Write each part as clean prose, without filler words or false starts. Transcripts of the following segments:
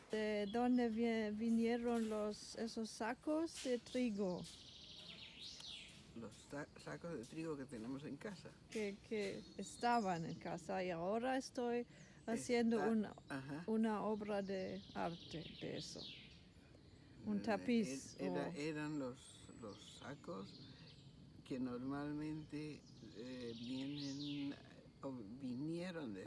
¿De dónde vinieron esos sacos de trigo? Los sacos de trigo que tenemos en casa. Que estaban en casa y ahora estoy haciendo una obra de arte de eso. Un tapiz. Eran los sacos que normalmente vinieron de...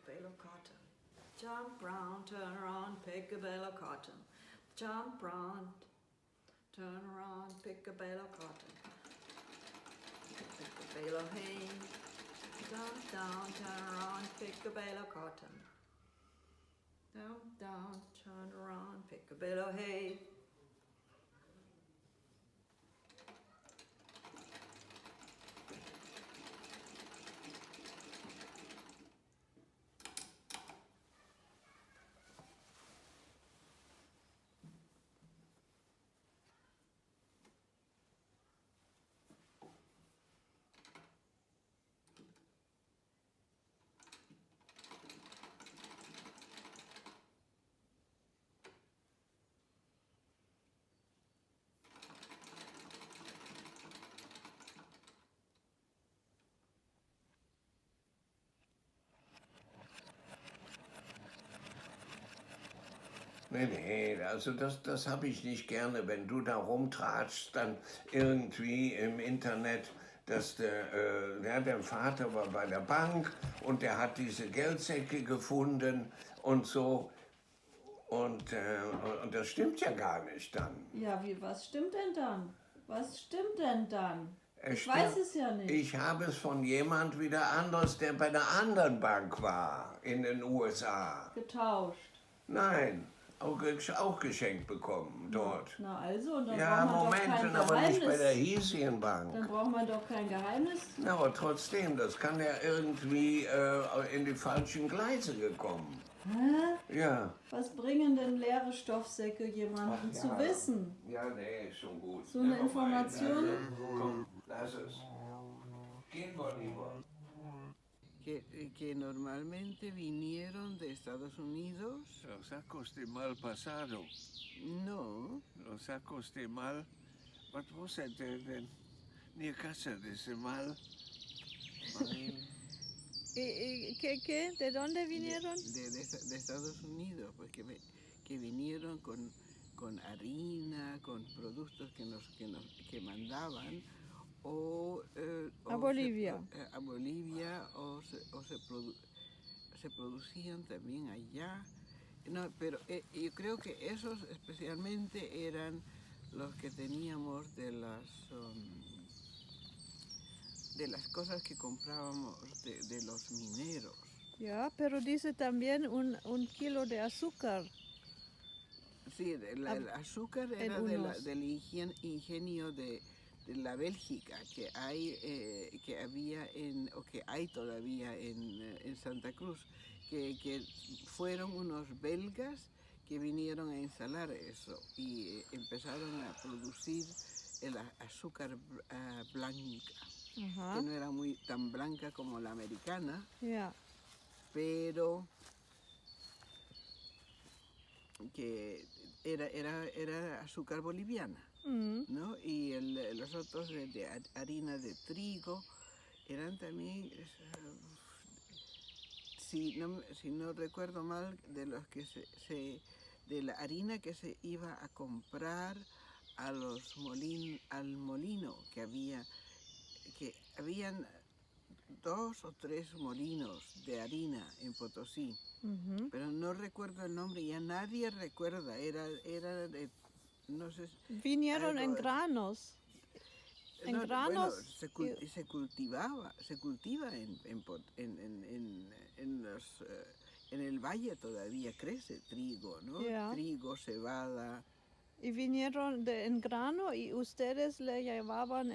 a bale of cotton. Jump round, turn around, pick a bale of cotton. Jump round, turn around, pick a bale of cotton. Pick a bale of hay. Jump down, turn around, pick a bale of cotton. Jump down, turn around, pick a bale of hay. Nee, also das habe ich nicht gerne, wenn du da rumtratschst, dann irgendwie im Internet, dass der Vater war bei der Bank und der hat diese Geldsäcke gefunden und so. Und das stimmt ja gar nicht dann. Ja, was stimmt denn dann? Was stimmt denn dann? Ich weiß es ja nicht. Ich habe es von jemand wieder anderes, der bei einer anderen Bank war, in den USA. Getauscht? Nein. Auch geschenkt bekommen dort. Na also, und dann ja, braucht man Moment, doch kein aber Geheimnis. nicht bei der hiesigen Bank. Dann braucht man doch kein Geheimnis. Na, aber trotzdem, das kann ja irgendwie in die falschen Gleise gekommen. Hä? Ja. Was bringen denn leere Stoffsäcke jemandem zu wissen? Ja, nee, ist schon gut. So eine Information? Komm, lass es. Gehen wir lieber. Que normalmente vinieron de Estados Unidos. Los sacos de mal pasado. No. Los sacos de mal. Was was de ni casa de ese mal. ¿Qué? ¿De dónde vinieron? De Estados Unidos, pues que vinieron con harina, con productos que mandaban. A Bolivia. A Bolivia o se producían también allá. No, pero yo creo que esos especialmente eran los que teníamos de las cosas que comprábamos de los mineros. Ya, pero dice también un kilo de azúcar. Sí, el azúcar era del ingenio de la Bélgica que había que hay todavía en Santa Cruz, que fueron unos belgas que vinieron a instalar eso y empezaron a producir el azúcar blanca, que no era tan blanca como la americana, pero que era azúcar boliviana. ¿No? Y los otros de harina de trigo eran también, si no recuerdo mal, de los que de la harina que se iba a comprar al molino que habían 2 o 3 molinos de harina en Potosí, pero no recuerdo el nombre, ya nadie recuerda, era de no sé, vinieron en granos. En granos. Bueno, se cultiva en el valle todavía crece trigo, ¿no? Trigo, cebada. Y vinieron en grano y ustedes le llevaban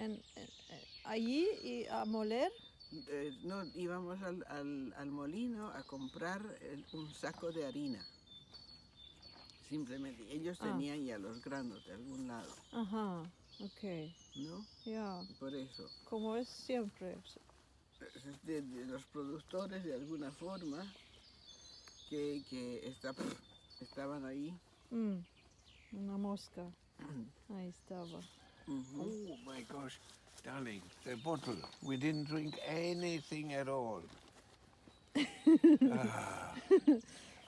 allí y a moler. No, íbamos al molino a comprar un saco de harina. Simplemente, ellos tenían ya los granos de algún lado. Ajá, ok. ¿No? Ya. Por eso. Como es siempre. De los productores, de alguna forma, que estaban ahí. Una mosca. Ahí estaba. Oh my gosh, darling, the bottle. We didn't drink anything at all.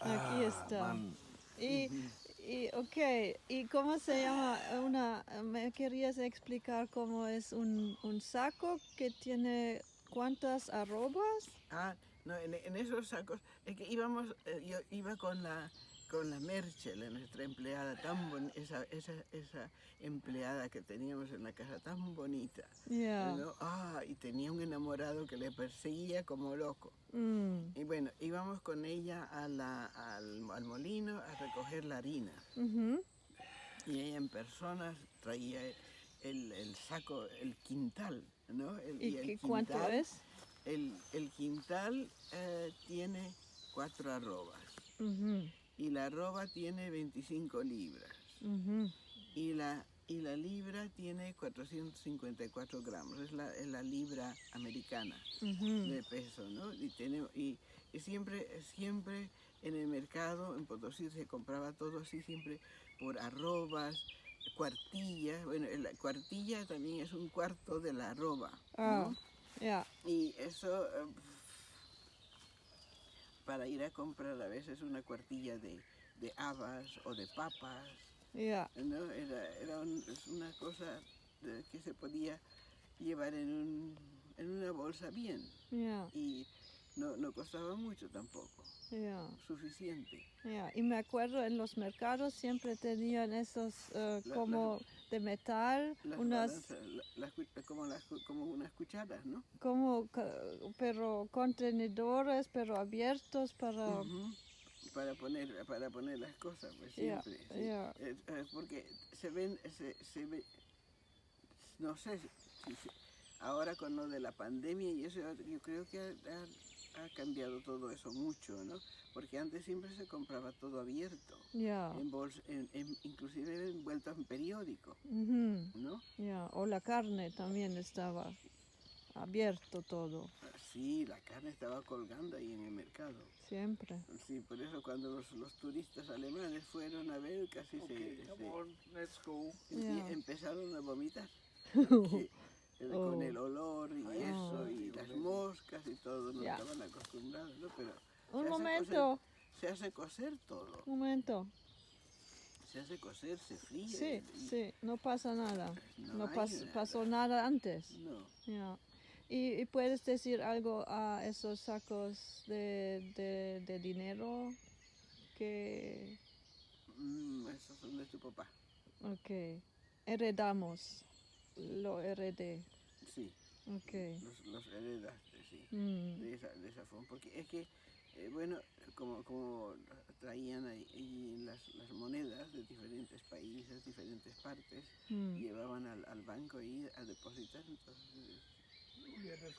Aquí está. Man. ¿Y cómo se llama? ¿Me querías explicar cómo es un saco que tiene cuántas arrobas? No, en esos sacos, es que íbamos, yo iba con la Merchel, nuestra empleada, esa empleada que teníamos en la casa tan bonita. Yeah. ¿No? Y tenía un enamorado que le perseguía como loco. Y bueno, íbamos con ella al molino a recoger la harina. Y ella en persona traía el saco, el quintal, ¿no? ¿Y el quintal, cuánto es? El quintal tiene 4 arrobas. Y la arroba tiene 25 libras. Y la libra tiene 454 gramos. Es la libra americana de peso, ¿no? Y siempre en el mercado, en Potosí, se compraba todo así, siempre por arrobas, cuartillas. Bueno, la cuartilla también es un cuarto de la arroba, ¿no? Yeah. Y eso, para ir a comprar a veces una cuartilla de habas o de papas, Yeah. ¿no? Es una cosa que se podía llevar en una bolsa bien. Yeah. Y no costaba mucho tampoco, Yeah. suficiente. Yeah. Y me acuerdo en los mercados siempre tenían esos como de metal, como unas cucharas, ¿no? Pero contenedores, pero abiertos para... Para poner las cosas, pues siempre. Yeah. Sí. Porque se ve, no sé, ahora con lo de la pandemia y eso, yo creo que ha cambiado todo eso mucho, ¿no? Porque antes siempre se compraba todo abierto, en bolsa, inclusive envuelto en periódico, ¿no? O la carne también estaba abierto todo. Sí, la carne estaba colgando ahí en el mercado. Siempre. Sí, por eso cuando los turistas alemanes fueron a ver, casi Let's go. empezaron a vomitar. Con el olor y eso, y las moscas y todo, no estaban acostumbrados, ¿no? Pero un momento. Se hace cocer todo. Un momento. Se hace cocer, se fríe. Sí, no pasa nada. No pasó nada. nada antes. No. Yeah. ¿Y puedes decir algo a esos sacos de dinero que... Esos son de tu papá. Ok. Heredamos. Lo heredé. Sí. Okay. Los heredaste, sí. De esa forma. Porque es que, bueno, como traían ahí las monedas de diferentes países, diferentes partes, llevaban al banco ahí a depositar, entonces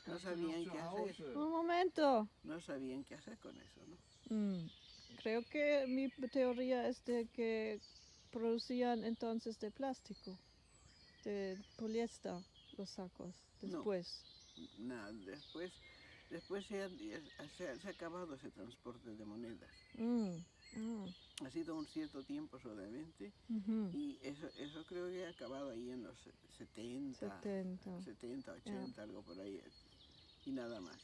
no sabían qué hacer. Un momento. No sabían qué hacer con eso, ¿no? Creo que mi teoría es de que producían entonces de plástico, de poliéster, los sacos, después. No, después se ha acabado ese transporte de monedas. Ha sido un cierto tiempo solamente y eso creo que ha acabado ahí en los 70 80, algo por ahí, y nada más.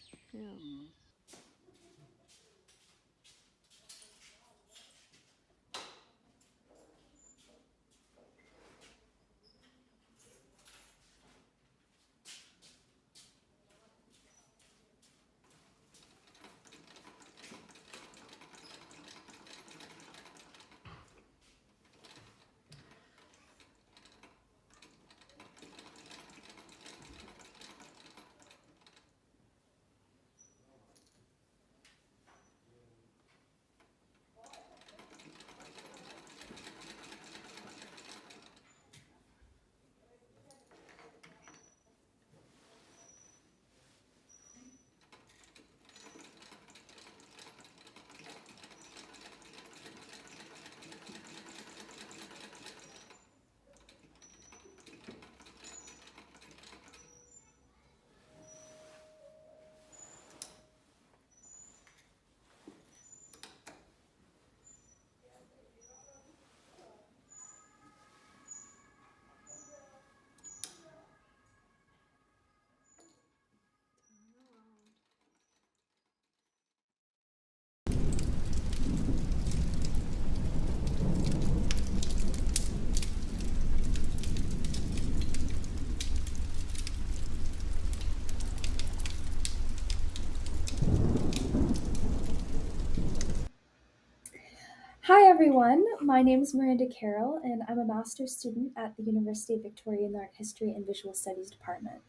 Hi everyone, my name is Miranda Carroll and I'm a master's student at the University of Victoria in the Art History and Visual Studies Department.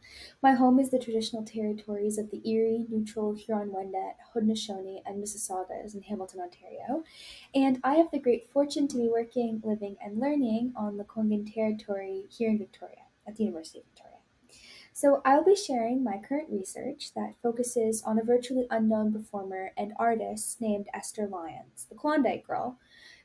My home is the traditional territories of the Erie, Neutral, Huron-Wendat, Haudenosaunee, and Mississaugas in Hamilton, Ontario, and I have the great fortune to be working, living, and learning on the Lekwungen territory here in Victoria at the University of Victoria. So, I'll be sharing my current research that focuses on a virtually unknown performer and artist named Esther Lyons, the Klondike Girl,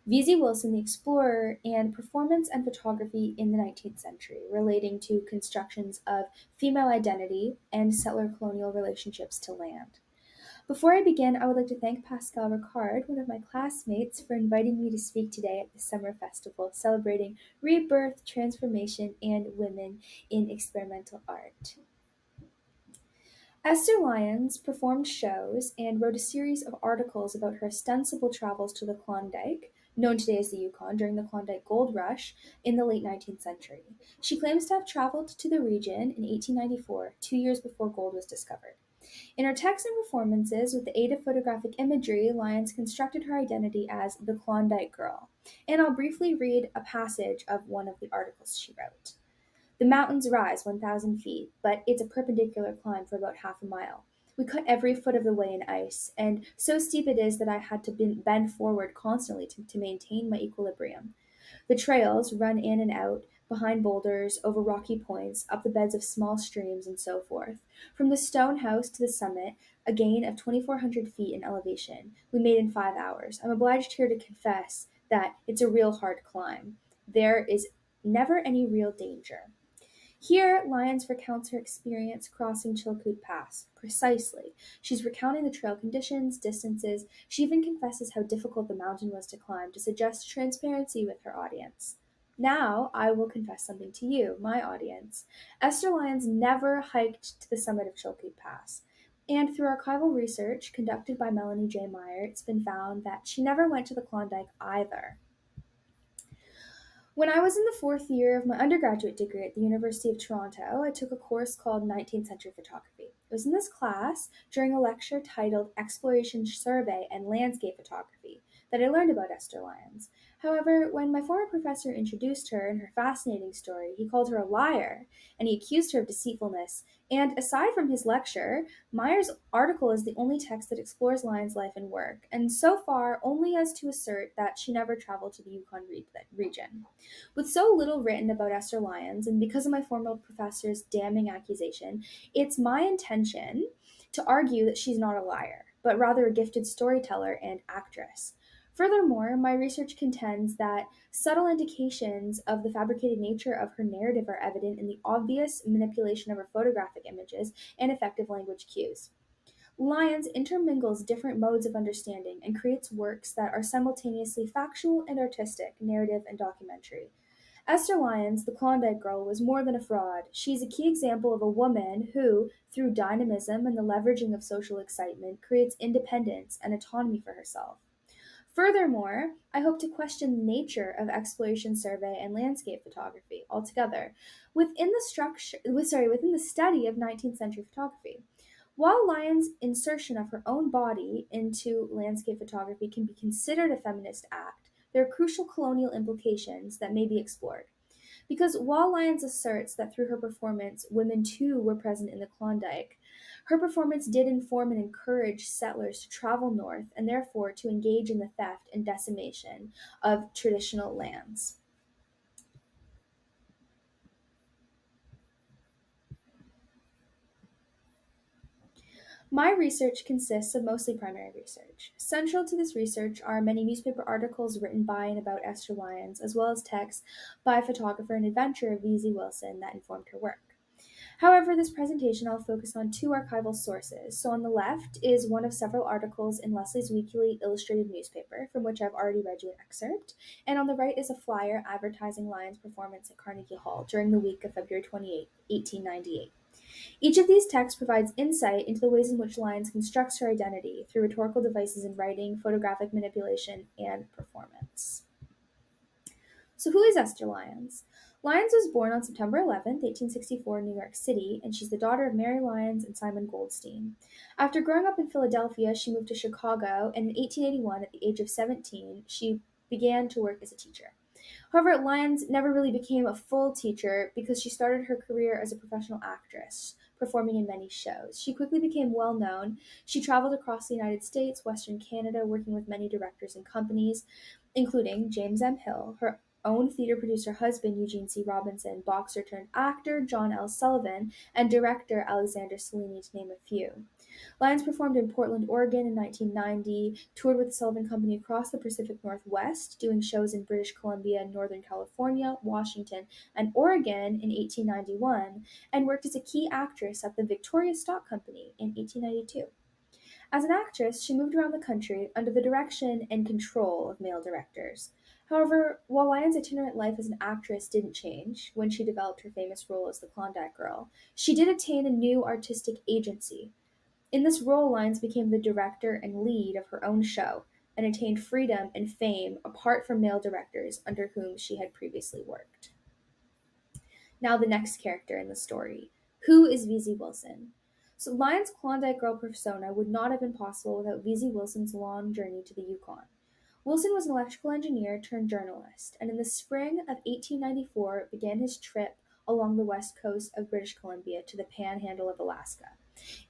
V.Z. Wilson, the explorer, and performance and photography in the 19th century, relating to constructions of female identity and settler colonial relationships to land. Before I begin, I would like to thank Pascal Ricard, one of my classmates, for inviting me to speak today at the Summer Festival celebrating rebirth, transformation, and women in experimental art. Esther Lyons performed shows and wrote a series of articles about her ostensible travels to the Klondike, known today as the Yukon, during the Klondike Gold Rush in the late 19th century. She claims to have traveled to the region in 1894, 2 years before gold was discovered. In her texts and performances, with the aid of photographic imagery, Lyons constructed her identity as the Klondike Girl. And I'll briefly read a passage of one of the articles she wrote. The mountains rise 1,000 feet, but it's a perpendicular climb for about half a mile. We cut every foot of the way in ice, and so steep it is that I had to bend forward constantly to maintain my equilibrium. The trails run in and out, behind boulders, over rocky points, up the beds of small streams, and so forth. From the stone house to the summit, a gain of 2,400 feet in elevation, we made in 5 hours. I'm obliged here to confess that it's a real hard climb. There is never any real danger. Here, Lyons recounts her experience crossing Chilkoot Pass. Precisely. She's recounting the trail conditions, distances. She even confesses how difficult the mountain was to climb to suggest transparency with her audience. Now, I will confess something to you, my audience. Esther Lyons never hiked to the summit of Chilkoot Pass. And through archival research conducted by Melanie J. Meyer, it's been found that she never went to the Klondike either. When I was in the fourth year of my undergraduate degree at the University of Toronto, I took a course called 19th Century Photography. It was in this class, during a lecture titled Exploration Survey and Landscape Photography, that I learned about Esther Lyons. However, when my former professor introduced her and her fascinating story, he called her a liar, and he accused her of deceitfulness. And aside from his lecture, Meyer's article is the only text that explores Lyons' life and work, and so far only as to assert that she never traveled to the Yukon region. With so little written about Esther Lyons, and because of my former professor's damning accusation, it's my intention to argue that she's not a liar, but rather a gifted storyteller and actress. Furthermore, my research contends that subtle indications of the fabricated nature of her narrative are evident in the obvious manipulation of her photographic images and effective language cues. Lyons intermingles different modes of understanding and creates works that are simultaneously factual and artistic, narrative and documentary. Esther Lyons, the Klondike Girl, was more than a fraud. She's a key example of a woman who, through dynamism and the leveraging of social excitement, creates independence and autonomy for herself. Furthermore, I hope to question the nature of exploration survey and landscape photography altogether within the study of 19th century photography. While Lyons' insertion of her own body into landscape photography can be considered a feminist act, there are crucial colonial implications that may be explored. Because while Lyons asserts that through her performance, women too were present in the Klondike, her performance did inform and encourage settlers to travel north and therefore to engage in the theft and decimation of traditional lands. My research consists of mostly primary research. Central to this research are many newspaper articles written by and about Esther Lyons, as well as texts by photographer and adventurer V.Z. Wilson that informed her work. However, this presentation I'll focus on two archival sources. So on the left is one of several articles in Leslie's Weekly Illustrated newspaper, from which I've already read you an excerpt, and on the right is a flyer advertising Lyons' performance at Carnegie Hall during the week of February 28, 1898. Each of these texts provides insight into the ways in which Lyons constructs her identity through rhetorical devices in writing, photographic manipulation, and performance. So who is Esther Lyons? Lyons was born on September 11th, 1864 in New York City, and she's the daughter of Mary Lyons and Simon Goldstein. After growing up in Philadelphia, she moved to Chicago, and in 1881, at the age of 17, she began to work as a teacher. However, Lyons never really became a full teacher because she started her career as a professional actress, performing in many shows. She quickly became well known. She traveled across the United States, Western Canada, working with many directors and companies, including James M. Hill, her own theater producer husband, Eugene C. Robinson, boxer turned actor John L. Sullivan, and director Alexander Cellini, to name a few. Lyons performed in Portland, Oregon in 1990, toured with the Sullivan Company across the Pacific Northwest, doing shows in British Columbia, Northern California, Washington, and Oregon in 1891, and worked as a key actress at the Victoria Stock Company in 1892. As an actress, she moved around the country under the direction and control of male directors. However, while Lyons' itinerant life as an actress didn't change when she developed her famous role as the Klondike Girl, she did attain a new artistic agency. In this role, Lyons became the director and lead of her own show and attained freedom and fame apart from male directors under whom she had previously worked. Now, the next character in the story. Who is VZ Wilson? So, Lyons' Klondike Girl persona would not have been possible without VZ Wilson's long journey to the Yukon. Wilson was an electrical engineer turned journalist, and in the spring of 1894 began his trip along the west coast of British Columbia to the panhandle of Alaska,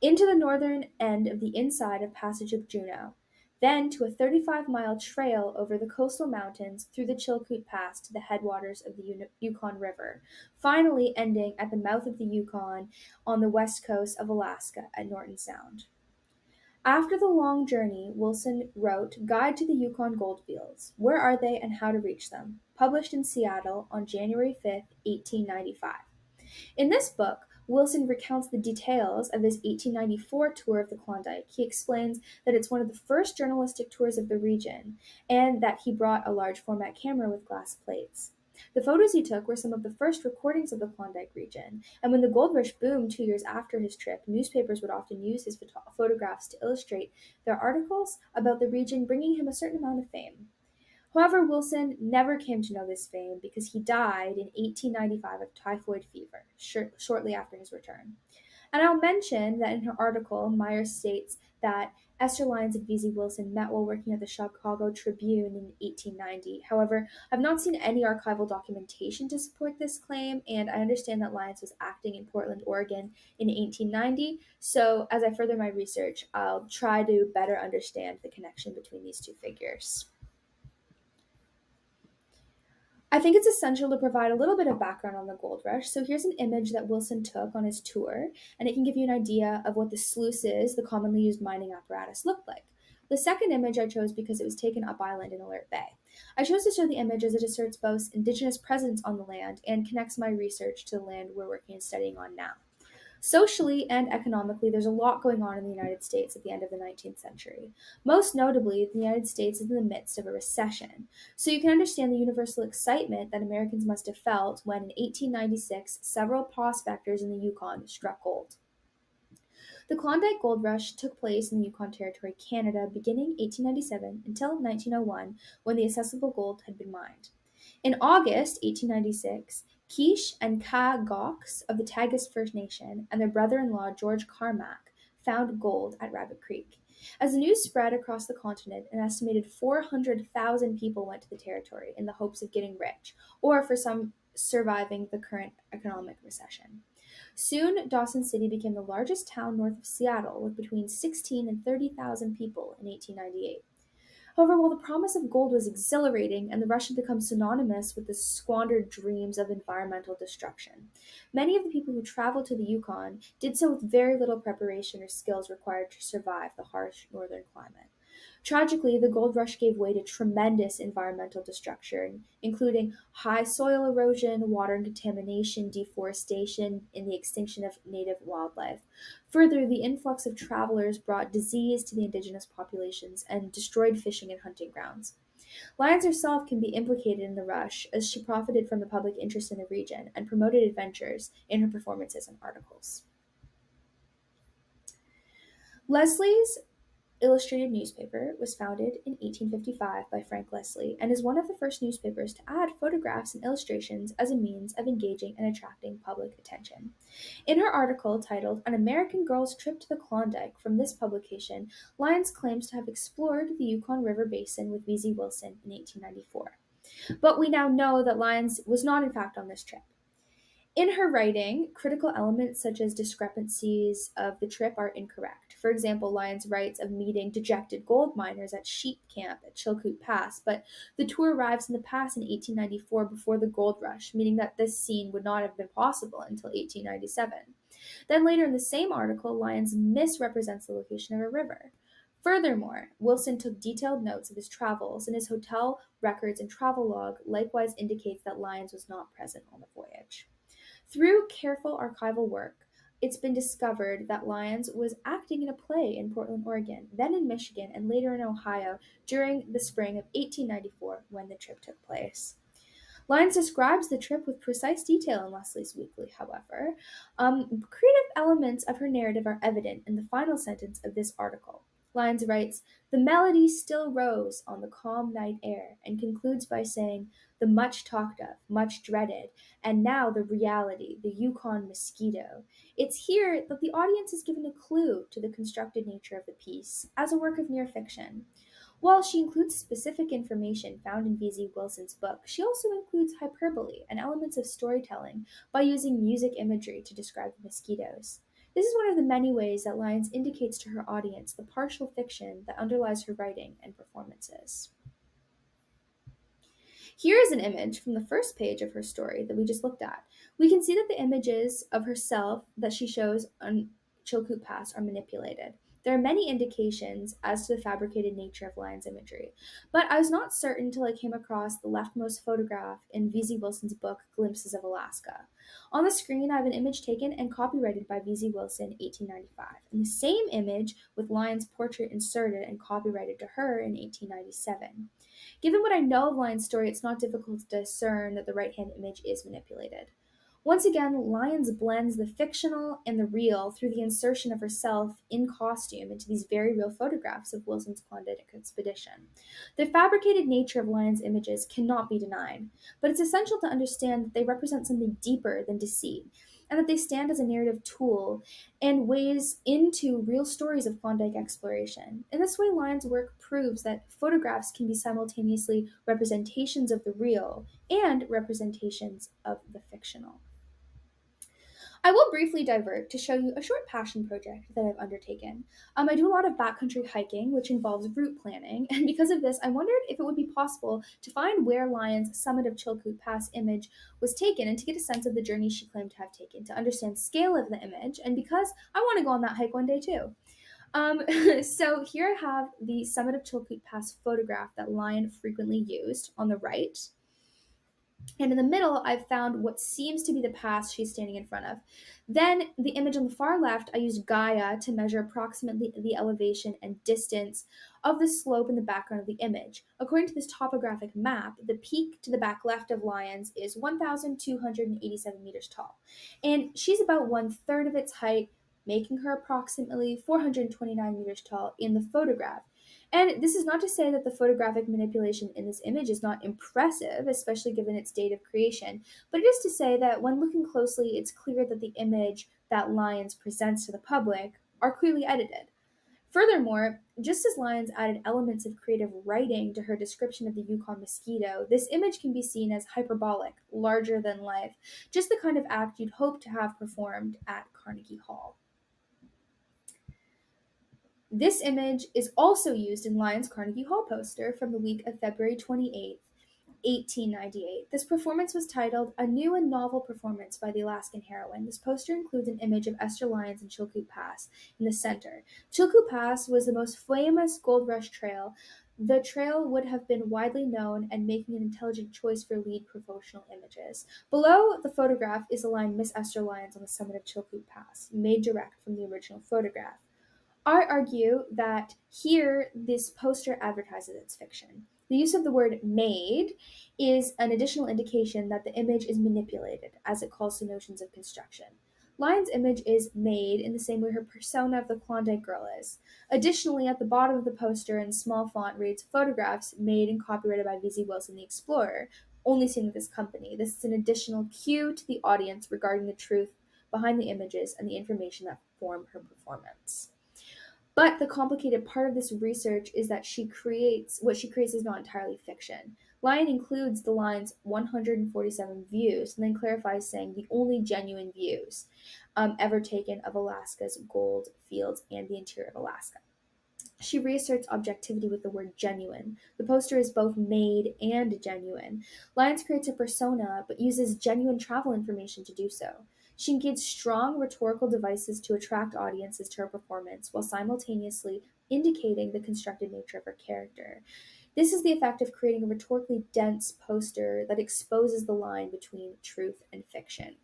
into the northern end of the inside of Passage of Juneau, then to a 35-mile trail over the coastal mountains through the Chilkoot Pass to the headwaters of the Yukon River, finally ending at the mouth of the Yukon on the west coast of Alaska at Norton Sound. After the long journey, Wilson wrote Guide to the Yukon Goldfields, Where Are They and How to Reach Them?, published in Seattle on January 5, 1895. In this book, Wilson recounts the details of his 1894 tour of the Klondike. He explains that it's one of the first journalistic tours of the region, and that he brought a large format camera with glass plates. The photos he took were some of the first recordings of the Klondike region, and when the gold rush boomed 2 years after his trip, newspapers would often use his photographs to illustrate their articles about the region, bringing him a certain amount of fame. However, Wilson never came to know this fame because he died in 1895 of typhoid fever, shortly after his return. And I'll mention that in her article, Meyer states that Esther Lyons and VZ Wilson met while working at the Chicago Tribune in 1890. However, I've not seen any archival documentation to support this claim, and I understand that Lyons was acting in Portland, Oregon in 1890. So as I further my research, I'll try to better understand the connection between these two figures. I think it's essential to provide a little bit of background on the gold rush. So here's an image that Wilson took on his tour, and it can give you an idea of what the sluices, the commonly used mining apparatus, looked like. The second image I chose because it was taken up island in Alert Bay. I chose to show the image as it asserts both indigenous presence on the land and connects my research to the land we're working and studying on now. Socially and economically, there's a lot going on in the United States at the end of the 19th century. Most notably, the United States is in the midst of a recession. So you can understand the universal excitement that Americans must have felt when in 1896, several prospectors in the Yukon struck gold. The Klondike Gold Rush took place in the Yukon Territory, Canada, beginning 1897 until 1901, when the accessible gold had been mined. In August 1896, Kish and Ka Gox of the Tagus First Nation and their brother-in-law George Carmack found gold at Rabbit Creek. As the news spread across the continent, an estimated 400,000 people went to the territory in the hopes of getting rich, or for some surviving the current economic recession. Soon, Dawson City became the largest town north of Seattle, with between 16,000 and 30,000 people in 1898. However, while the promise of gold was exhilarating and the rush had become synonymous with the squandered dreams of environmental destruction, many of the people who traveled to the Yukon did so with very little preparation or skills required to survive the harsh northern climate. Tragically, the gold rush gave way to tremendous environmental destruction, including high soil erosion, water contamination, deforestation, and the extinction of native wildlife. Further, the influx of travelers brought disease to the indigenous populations and destroyed fishing and hunting grounds. Lyons herself can be implicated in the rush, as she profited from the public interest in the region and promoted adventures in her performances and articles. Leslie's Illustrated newspaper was founded in 1855 by Frank Leslie and is one of the first newspapers to add photographs and illustrations as a means of engaging and attracting public attention. In her article titled An American Girl's Trip to the Klondike from this publication, Lyons claims to have explored the Yukon River Basin with V.Z. Wilson in 1894. But we now know that Lyons was not in fact on this trip. In her writing, critical elements such as discrepancies of the trip are incorrect. For example, Lyons writes of meeting dejected gold miners at sheep camp at Chilkoot Pass, but the tour arrives in the pass in 1894 before the gold rush, meaning that this scene would not have been possible until 1897. Then later in the same article, Lyons misrepresents the location of a river. Furthermore, Wilson took detailed notes of his travels, and his hotel records and travel log likewise indicates that Lyons was not present on the voyage. Through careful archival work, it's been discovered that Lyons was acting in a play in Portland, Oregon, then in Michigan, and later in Ohio during the spring of 1894 when the trip took place. Lyons describes the trip with precise detail in Leslie's Weekly, however. Creative elements of her narrative are evident in the final sentence of this article. Lyons writes, "The melody still rose on the calm night air," and concludes by saying, "The much talked of, much dreaded, and now the reality, the Yukon mosquito." It's here that the audience is given a clue to the constructed nature of the piece as a work of mere fiction. While she includes specific information found in V.Z. Wilson's book, she also includes hyperbole and elements of storytelling by using music imagery to describe the mosquitoes. This is one of the many ways that Lyons indicates to her audience the partial fiction that underlies her writing and performances. Here is an image from the first page of her story that we just looked at. We can see that the images of herself that she shows on Chilkoot Pass are manipulated. There are many indications as to the fabricated nature of Lyons' imagery, but I was not certain until I came across the leftmost photograph in V.Z. Wilson's book, Glimpses of Alaska. On the screen, I have an image taken and copyrighted by V.Z. Wilson, 1895, and the same image with Lyons' portrait inserted and copyrighted to her in 1897. Given what I know of Lyons' story, it's not difficult to discern that the right-hand image is manipulated. Once again, Lyons blends the fictional and the real through the insertion of herself in costume into these very real photographs of Wilson's Klondike expedition. The fabricated nature of Lyons' images cannot be denied, but it's essential to understand that they represent something deeper than deceit, and that they stand as a narrative tool and ways into real stories of Klondike exploration. In this way, Lyons' work proves that photographs can be simultaneously representations of the real and representations of the fictional. I will briefly divert to show you a short passion project that I've undertaken. I do a lot of backcountry hiking, which involves route planning, and because of this, I wondered if it would be possible to find where Lyons' Summit of Chilkoot Pass image was taken and to get a sense of the journey she claimed to have taken, to understand scale of the image, and because I want to go on that hike one day too. So here I have the Summit of Chilkoot Pass photograph that Lyon frequently used on the right. And in the middle, I've found what seems to be the pass she's standing in front of. Then the image on the far left, I used Gaia to measure approximately the elevation and distance of the slope in the background of the image. According to this topographic map, the peak to the back left of Lyons is 1,287 meters tall. And she's about 1/3 of its height, making her approximately 429 meters tall in the photograph. And this is not to say that the photographic manipulation in this image is not impressive, especially given its date of creation, but it is to say that when looking closely, it's clear that the image that Lyons presents to the public are clearly edited. Furthermore, just as Lyons added elements of creative writing to her description of the Yukon mosquito, this image can be seen as hyperbolic, larger than life, just the kind of act you'd hope to have performed at Carnegie Hall. This image is also used in Lyons' Carnegie Hall poster from the week of February 28, 1898. This performance was titled A New and Novel Performance by the Alaskan Heroine. This poster includes an image of Esther Lyons and Chilkoot Pass in the center. Chilkoot Pass was the most famous gold rush trail. The trail would have been widely known and making an intelligent choice for lead promotional images. Below the photograph is the line Miss Esther Lyons on the summit of Chilkoot Pass, made direct from the original photograph. I argue that here this poster advertises its fiction. The use of the word made is an additional indication that the image is manipulated, as it calls to notions of construction. Lion's image is made in the same way her persona of the Klondike Girl is. Additionally, at the bottom of the poster in small font reads "Photographs made and copyrighted by V.Z. Wilson the Explorer, only seen with this company." This is an additional cue to the audience regarding the truth behind the images and the information that form her performance. But the complicated part of this research is that what she creates is not entirely fiction. Lion includes the lines 147 views and then clarifies saying the only genuine views ever taken of Alaska's gold fields and the interior of Alaska. She reasserts objectivity with the word genuine. The poster is both made and genuine. Lyons creates a persona, but uses genuine travel information to do so. She engages strong rhetorical devices to attract audiences to her performance, while simultaneously indicating the constructed nature of her character. This is the effect of creating a rhetorically dense poster that exposes the line between truth and fiction.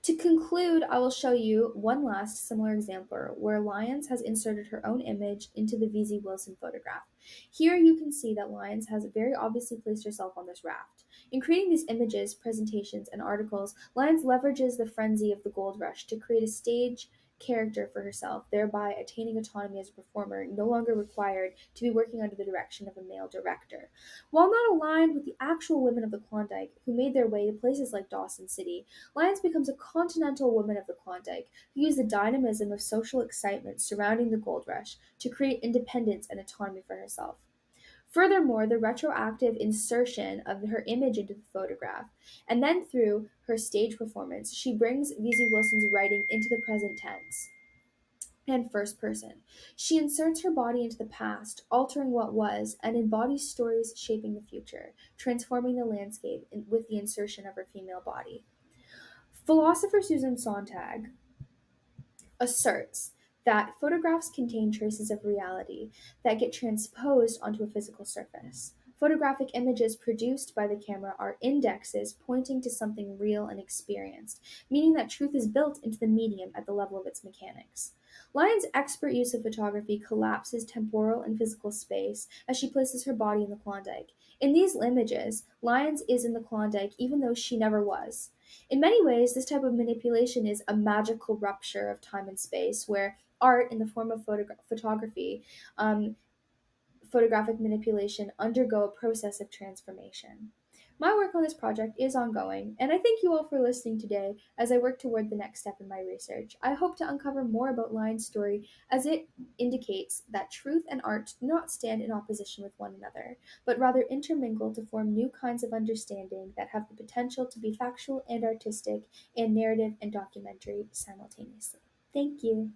To conclude, I will show you one last similar example where Lyons has inserted her own image into the V.Z. Wilson photograph. Here you can see that Lyons has very obviously placed herself on this raft. In creating these images, presentations, and articles, Lyons leverages the frenzy of the gold rush to create a stage character for herself, thereby attaining autonomy as a performer, no longer required to be working under the direction of a male director. While not aligned with the actual women of the Klondike who made their way to places like Dawson City, Lyons becomes a continental woman of the Klondike who used the dynamism of social excitement surrounding the gold rush to create independence and autonomy for herself. Furthermore, the retroactive insertion of her image into the photograph, and then through her stage performance, she brings V.Z. Wilson's writing into the present tense and first person. She inserts her body into the past, altering what was, and embodies stories shaping the future, transforming the landscape with the insertion of her female body. Philosopher Susan Sontag asserts that photographs contain traces of reality that get transposed onto a physical surface. Photographic images produced by the camera are indexes pointing to something real and experienced, meaning that truth is built into the medium at the level of its mechanics. Lyon's expert use of photography collapses temporal and physical space as she places her body in the Klondike. In these images, Lyons is in the Klondike even though she never was. In many ways, this type of manipulation is a magical rupture of time and space, where art, in the form of photographic manipulation, undergo a process of transformation. My work on this project is ongoing, and I thank you all for listening today as I work toward the next step in my research. I hope to uncover more about Lyon's story as it indicates that truth and art do not stand in opposition with one another, but rather intermingle to form new kinds of understanding that have the potential to be factual and artistic, and narrative and documentary simultaneously. Thank you.